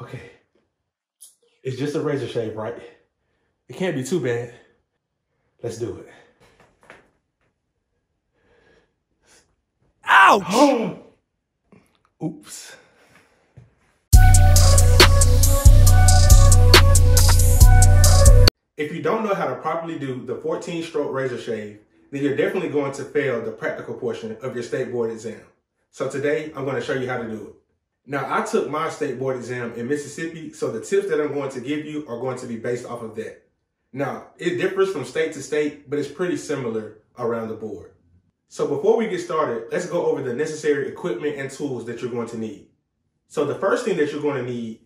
Okay. It's just a razor shave, right? It can't be too bad. Let's do it. Ouch! Oops. If you don't know how to properly do the 14-stroke razor shave, then you're definitely going to fail the practical portion of your state board exam. So today, I'm going to show you how to do it. Now, I took my state board exam in Mississippi, so the tips that I'm going to give you are going to be based off of that. Now, it differs from state to state, but it's pretty similar around the board. So before we get started, let's go over the necessary equipment and tools that you're going to need. So the first thing that you're going to need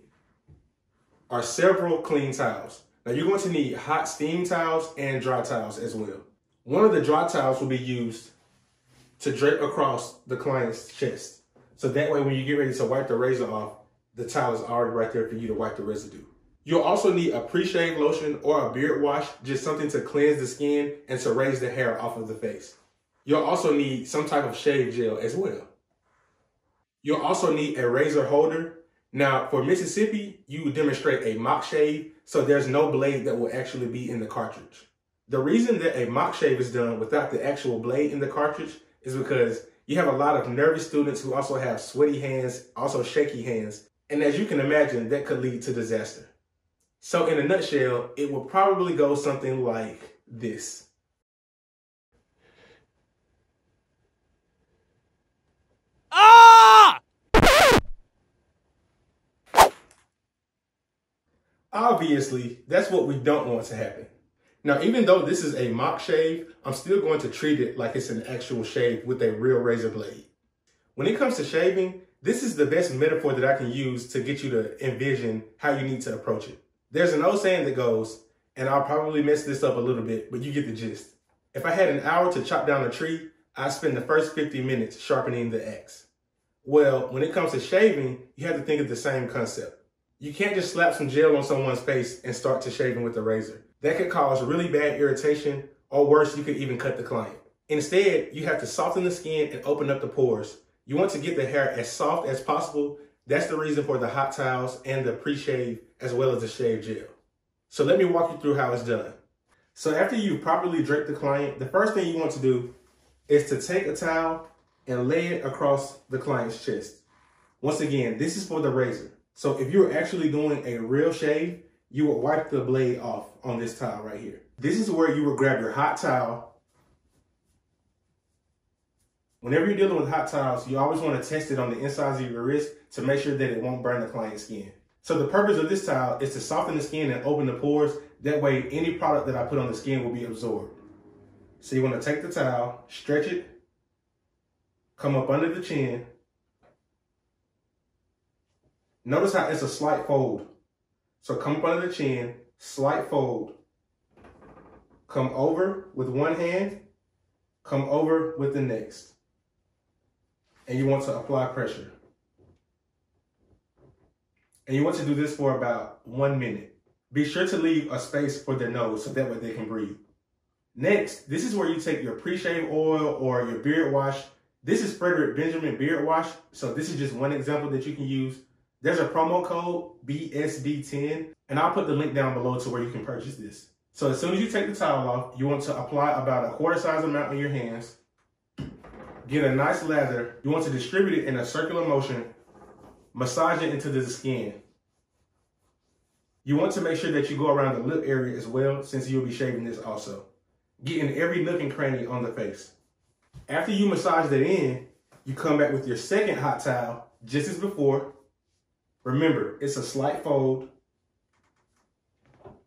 are several clean towels. Now, you're going to need hot steam towels and dry towels as well. One of the dry towels will be used to drape across the client's chest. So that way, when you get ready to wipe the razor off, the towel is already right there for you to wipe the residue. You'll also need a pre-shave lotion or a beard wash, just something to cleanse the skin and to raise the hair off of the face. You'll also need some type of shave gel as well. You'll also need a razor holder. Now, for Mississippi, you demonstrate a mock shave, so there's no blade that will actually be in the cartridge. The reason that a mock shave is done without the actual blade in the cartridge is because you have a lot of nervous students who also have sweaty hands, also shaky hands, and as you can imagine, that could lead to disaster. So in a nutshell, it will probably go something like this. Ah! Obviously, that's what we don't want to happen. Now, even though this is a mock shave, I'm still going to treat it like it's an actual shave with a real razor blade. When it comes to shaving, this is the best metaphor that I can use to get you to envision how you need to approach it. There's an old saying that goes, and I'll probably mess this up a little bit, but you get the gist. If I had an hour to chop down a tree, I'd spend the first 50 minutes sharpening the axe. Well, when it comes to shaving, you have to think of the same concept. You can't just slap some gel on someone's face and start to shaving with a razor. That could cause really bad irritation, or worse, you could even cut the client. Instead, you have to soften the skin and open up the pores. You want to get the hair as soft as possible. That's the reason for the hot towels and the pre-shave as well as the shave gel. So let me walk you through how it's done. So after you've properly draped the client, the first thing you want to do is to take a towel and lay it across the client's chest. Once again, this is for the razor. So if you're actually doing a real shave, you would wipe the blade off on this towel right here. This is where you would grab your hot towel. Whenever you're dealing with hot towels, you always want to test it on the insides of your wrist to make sure that it won't burn the client's skin. So the purpose of this towel is to soften the skin and open the pores. That way, any product that I put on the skin will be absorbed. So you want to take the towel, stretch it, come up under the chin. Notice how it's a slight fold. So come up under the chin, slight fold. Come over with one hand, come over with the next. And you want to apply pressure. And you want to do this for about 1 minute. Be sure to leave a space for their nose so that way they can breathe. Next, this is where you take your pre-shave oil or your beard wash. This is Frederick Benjamin beard wash. So this is just one example that you can use. There's a promo code BSB10, and I'll put the link down below to where you can purchase this. So as soon as you take the towel off, you want to apply about a quarter size amount on your hands. Get a nice lather. You want to distribute it in a circular motion. Massage it into the skin. You want to make sure that you go around the lip area as well, since you'll be shaving this also. Get in every nook and cranny on the face. After you massage that in, you come back with your second hot towel, just as before. Remember, it's a slight fold.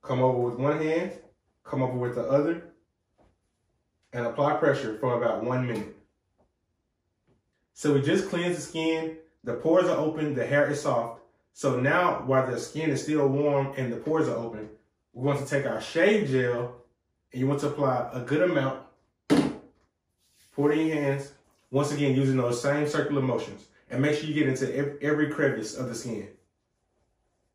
Come over with one hand, come over with the other, and apply pressure for about 1 minute. So we just cleansed the skin, the pores are open, the hair is soft. So now, while the skin is still warm and the pores are open, we're going to take our shave gel, and you want to apply a good amount. Pour it in your hands, once again using those same circular motions. And make sure you get into every crevice of the skin.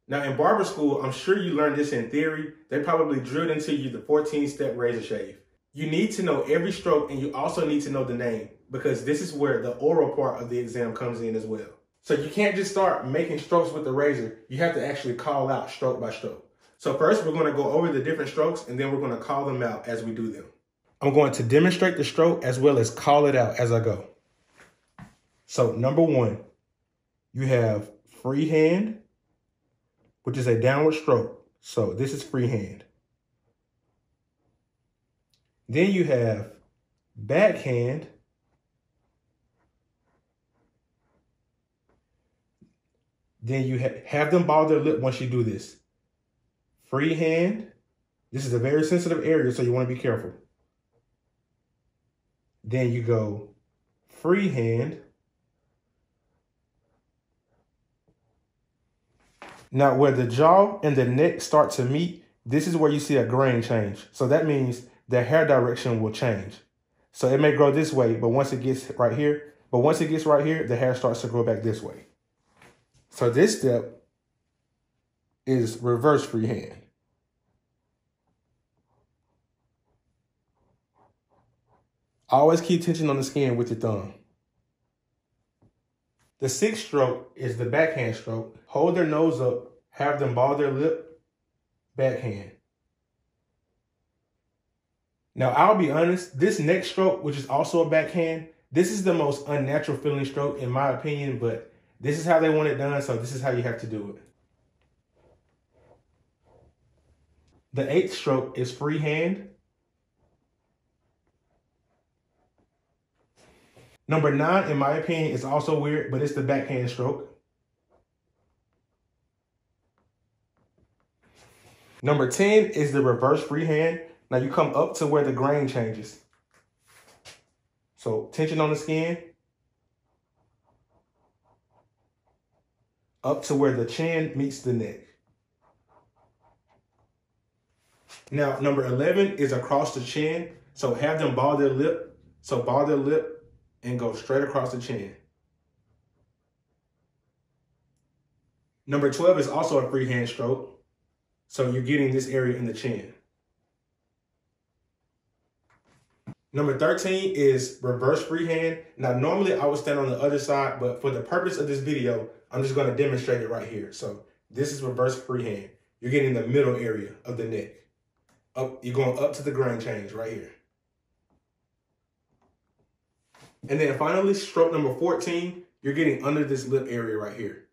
Now in barber school, I'm sure you learned this in theory. They probably drilled into you the 14-step razor shave. You need to know every stroke, and you also need to know the name, because this is where the oral part of the exam comes in as well. So you can't just start making strokes with the razor. You have to actually call out stroke by stroke. So first we're going to go over the different strokes and then we're going to call them out as we do them. I'm going to demonstrate the stroke as well as call it out as I go. So number one, you have freehand, which is a downward stroke. So this is freehand. Then you have backhand. Then you have them ball their lip once you do this. Freehand. This is a very sensitive area, so you want to be careful. Then you go freehand. Now where the jaw and the neck start to meet, this is where you see a grain change. So that means the hair direction will change. So it may grow this way, but once it gets right here, the hair starts to grow back this way. So this step is reverse freehand. Always keep tension on the skin with your thumb. The sixth stroke is the backhand stroke. Hold their nose up, have them ball their lip, backhand. Now, I'll be honest, this next stroke, which is also a backhand, this is the most unnatural feeling stroke in my opinion, but this is how they want it done, so this is how you have to do it. The eighth stroke is freehand. Number 9, in my opinion, is also weird, but it's the backhand stroke. Number 10 is the reverse freehand. Now you come up to where the grain changes. So tension on the skin. Up to where the chin meets the neck. Now, number 11 is across the chin. So have them ball their lip. So ball their lip and go straight across the chin. Number 12 is also a freehand stroke. So you're getting this area in the chin. Number 13 is reverse freehand. Now, normally I would stand on the other side, but for the purpose of this video, I'm just going to demonstrate it right here. So this is reverse freehand. You're getting the middle area of the neck. You're going up to the grain change right here. And then finally, stroke number 14, you're getting under this lip area right here.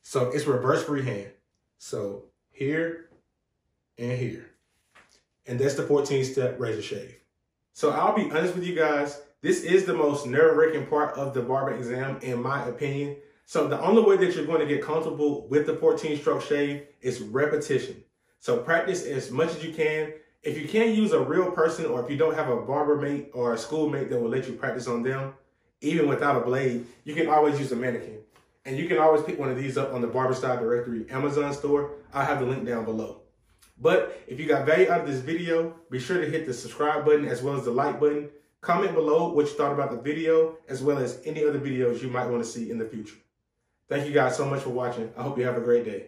So it's reverse freehand. So here and here. And that's the 14-step razor shave. So I'll be honest with you guys, this is the most nerve-wracking part of the barber exam, in my opinion. So the only way that you're going to get comfortable with the 14-stroke shave is repetition. So practice as much as you can. If you can't use a real person, or if you don't have a barber mate or a schoolmate that will let you practice on them, even without a blade, you can always use a mannequin. And you can always pick one of these up on the Barber Style Directory Amazon store. I'll have the link down below. But if you got value out of this video, be sure to hit the subscribe button as well as the like button. Comment below what you thought about the video, as well as any other videos you might want to see in the future. Thank you guys so much for watching. I hope you have a great day.